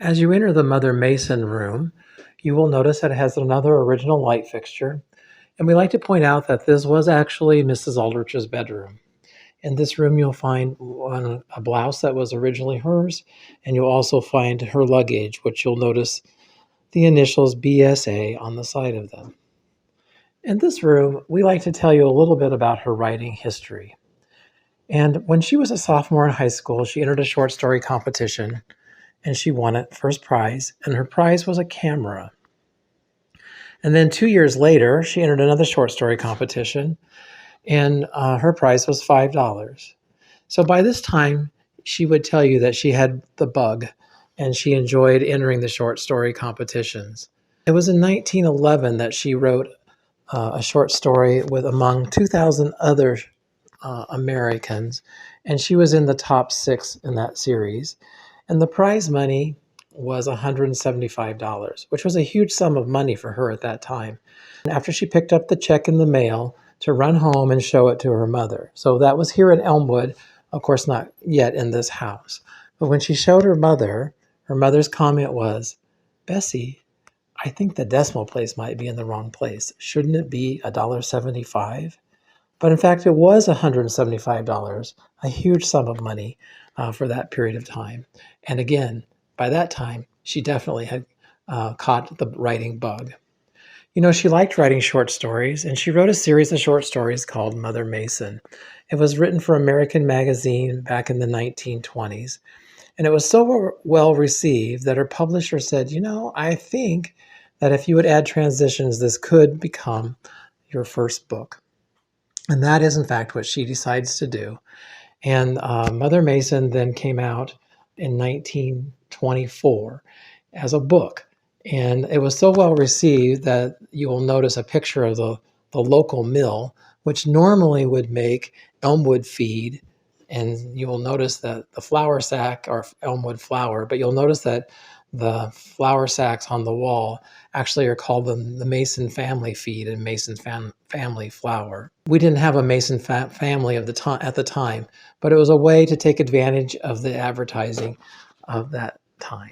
As you enter the Mother Mason room, you will notice that it has another original light fixture. And we like to point out that this was actually Mrs. Aldrich's bedroom. In this room, you'll find a blouse that was originally hers, and you'll also find her luggage, which you'll notice the initials BSA on the side of them. In this room, we like to tell you a little bit about her writing history. And when she was a sophomore in high school, she entered a short story competition and she won it, first prize, and her prize was a camera. And then 2 years later, she entered another short story competition, and her prize was $5. So by this time, she would tell you that she had the bug and she enjoyed entering the short story competitions. It was in 1911 that she wrote a short story with among 2,000 other Americans, and she was in the top 6 in that series. And the prize money was $175, which was a huge sum of money for her at that time. And after she picked up the check in the mail to run home and show it to her mother. So that was here in Elmwood, of course, not yet in this house. But when she showed her mother's comment was, "Bessie, I think the decimal place might be in the wrong place. Shouldn't it be $1.75?" But in fact, it was $175, a huge sum of money for that period of time. And again, by that time, she definitely had caught the writing bug. You know, she liked writing short stories, and she wrote a series of short stories called Mother Mason. It was written for American Magazine back in the 1920s, and it was so well received that her publisher said, "You know, I think that if you would add transitions, this could become your first book." And that is, in fact, what she decides to do. And Mother Mason then came out in 1924 as a book. And it was so well received that you will notice a picture of the local mill, which normally would make Elmwood feed. And you will notice that the flour sack or Elmwood flour, but you'll notice that the flour sacks on the wall actually are called the Mason family feed and Mason family flour. We didn't have a Mason family at the time, but it was a way to take advantage of the advertising of that time.